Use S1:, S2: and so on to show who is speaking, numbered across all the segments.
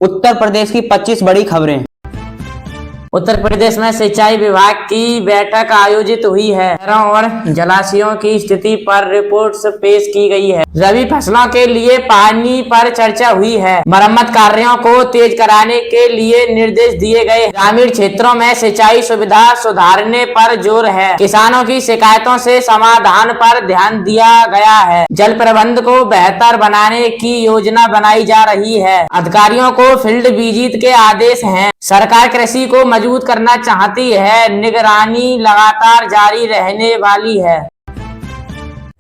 S1: उत्तर प्रदेश की 25 बड़ी खबरें।
S2: उत्तर प्रदेश में सिंचाई विभाग की बैठक आयोजित हुई है। नहरों और जलाशयों की स्थिति पर रिपोर्ट्स पेश की गई है। रबी फसलों के लिए पानी पर चर्चा हुई है। मरम्मत कार्यों को तेज कराने के लिए निर्देश दिए गए। ग्रामीण क्षेत्रों में सिंचाई सुविधा सुधारने पर जोर है। किसानों की शिकायतों से समाधान पर ध्यान दिया गया है। जल प्रबंधन को बेहतर बनाने की योजना बनाई जा रही है। अधिकारियों को फील्ड विजिट के आदेश हैं। सरकार कृषि को मजबूत करना चाहती है। निगरानी लगातार जारी रहने वाली है।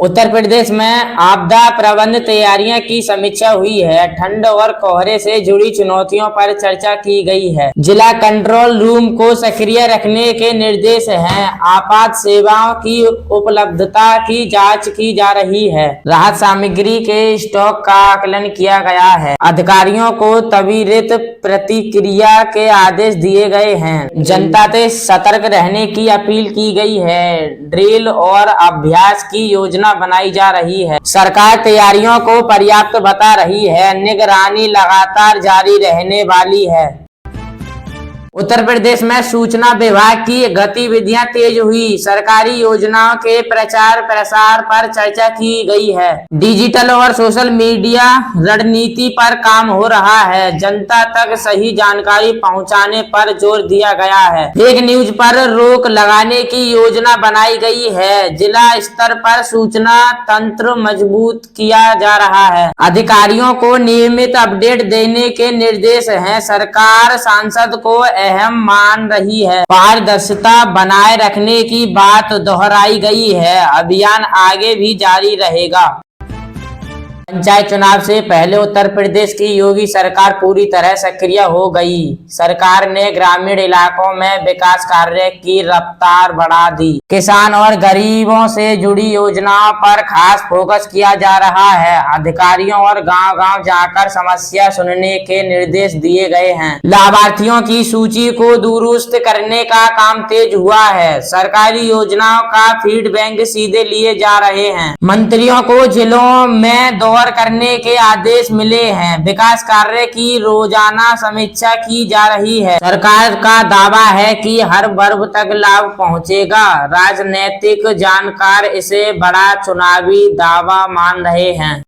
S2: उत्तर प्रदेश में आपदा प्रबंधन तैयारियां की समीक्षा हुई है। ठंड और कोहरे से जुड़ी चुनौतियों पर चर्चा की गई है। जिला कंट्रोल रूम को सक्रिय रखने के निर्देश हैं। आपात सेवाओं की उपलब्धता की जांच की जा रही है। राहत सामग्री के स्टॉक का आकलन किया गया है। अधिकारियों को त्वरित प्रतिक्रिया के आदेश दिए गए हैं। जनता से सतर्क रहने की अपील की गई है। ड्रिल और अभ्यास की योजना बनाई जा रही है। सरकार तैयारियों को पर्याप्त बता रही है। निगरानी लगातार जारी रहने वाली है। उत्तर प्रदेश में सूचना विभाग की गतिविधियां तेज हुई। सरकारी योजनाओं के प्रचार प्रसार पर चर्चा की गई है। डिजिटल और सोशल मीडिया रणनीति पर काम हो रहा है। जनता तक सही जानकारी पहुंचाने पर जोर दिया गया है। फेक न्यूज पर रोक लगाने की योजना बनाई गई है। जिला स्तर पर सूचना तंत्र मजबूत किया जा रहा है। अधिकारियों को नियमित अपडेट देने के निर्देश हैं। सरकार सांसद को अहम मान रही है। पारदर्शिता बनाए रखने की बात दोहराई गई है। अभियान आगे भी जारी रहेगा। पंचायत चुनाव से पहले उत्तर प्रदेश की योगी सरकार पूरी तरह सक्रिय हो गई। सरकार ने ग्रामीण इलाकों में विकास कार्य की रफ्तार बढ़ा दी। किसान और गरीबों से जुड़ी योजनाओं पर खास फोकस किया जा रहा है। अधिकारियों और गांव-गांव जाकर समस्या सुनने के निर्देश दिए गए हैं। लाभार्थियों की सूची को दुरुस्त करने का काम तेज हुआ है। सरकारी योजनाओं का फीडबैक सीधे लिए जा रहे हैं। मंत्रियों को जिलों में करने के आदेश मिले हैं। विकास कार्य की रोजाना समीक्षा की जा रही है। सरकार का दावा है कि हर वर्ग तक लाभ पहुंचेगा। राजनीतिक जानकार इसे बड़ा चुनावी दावा मान रहे हैं।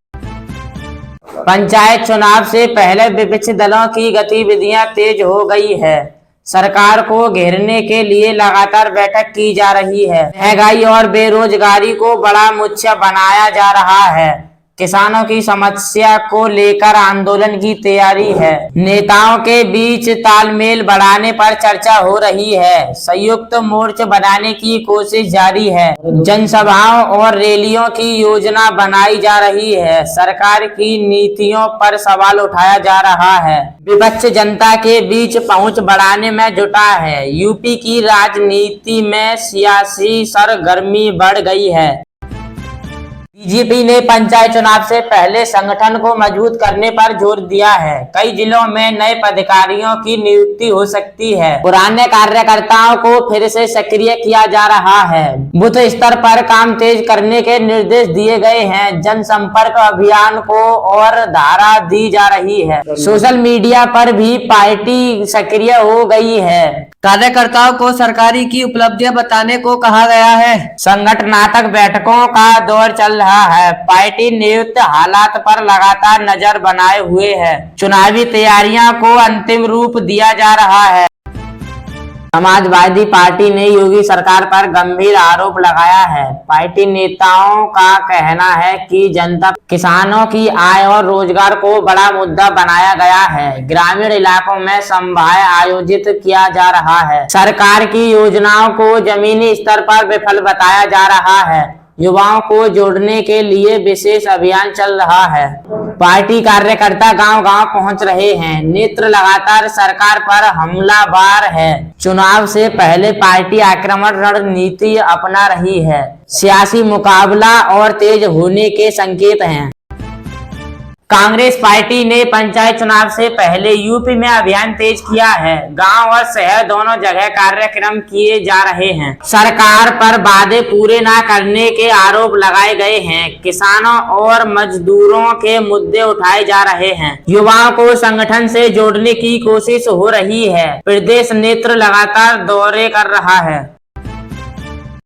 S2: पंचायत चुनाव से पहले विपक्षी दलों की गतिविधियां तेज हो गई है। सरकार को घेरने के लिए लगातार बैठक की जा रही है। महंगाई और बेरोजगारी को बड़ा मुद्दा बनाया जा रहा है। किसानों की समस्या को लेकर आंदोलन की तैयारी है। नेताओं के बीच तालमेल बढ़ाने पर चर्चा हो रही है। संयुक्त मोर्चा बनाने की कोशिश जारी है। जनसभाओं और रैलियों की योजना बनाई जा रही है। सरकार की नीतियों पर सवाल उठाया जा रहा है। विपक्ष जनता के बीच पहुंच बढ़ाने में जुटा है। यूपी की राजनीति में सियासी सरगर्मी बढ़ गई है। बीजेपी ने पंचायत चुनाव से पहले संगठन को मजबूत करने पर जोर दिया है। कई जिलों में नए पदाधिकारियों की नियुक्ति हो सकती है। पुराने कार्यकर्ताओं को फिर से सक्रिय किया जा रहा है। बूथ स्तर पर काम तेज करने के निर्देश दिए गए हैं। जनसंपर्क अभियान को और धारा दी जा रही है। सोशल मीडिया पर भी पार्टी सक्रिय हो गई है।
S3: कार्यकर्ताओं को सरकारी की उपलब्धियां बताने को कहा गया है।
S2: संगठनात्मक बैठकों का दौर चल रहा है। पार्टी नियुक्त हालात पर लगातार नजर बनाए हुए है। चुनावी तैयारियों को अंतिम रूप दिया जा रहा है। समाजवादी पार्टी ने योगी सरकार पर गंभीर आरोप लगाया है। पार्टी नेताओं का कहना है कि जनता किसानों की आय और रोजगार को बड़ा मुद्दा बनाया गया है। ग्रामीण इलाकों में सभाएं आयोजित किया जा रहा है। सरकार की योजनाओं को जमीनी स्तर पर विफल बताया जा रहा है। युवाओं को जोड़ने के लिए विशेष अभियान चल रहा है। पार्टी कार्यकर्ता गांव-गांव पहुंच रहे हैं। नेत्र लगातार सरकार पर हमलावर है। चुनाव से पहले पार्टी आक्रमण रणनीति अपना रही है। सियासी मुकाबला और तेज होने के संकेत हैं। कांग्रेस पार्टी ने पंचायत चुनाव से पहले यूपी में अभियान तेज किया है। गांव और शहर दोनों जगह कार्यक्रम किए जा रहे हैं। सरकार पर वादे पूरे न करने के आरोप लगाए गए हैं। किसानों और मजदूरों के मुद्दे उठाए जा रहे हैं। युवाओं को संगठन से जोड़ने की कोशिश हो रही है। प्रदेश नेतृत्व लगातार दौरे कर रहा है।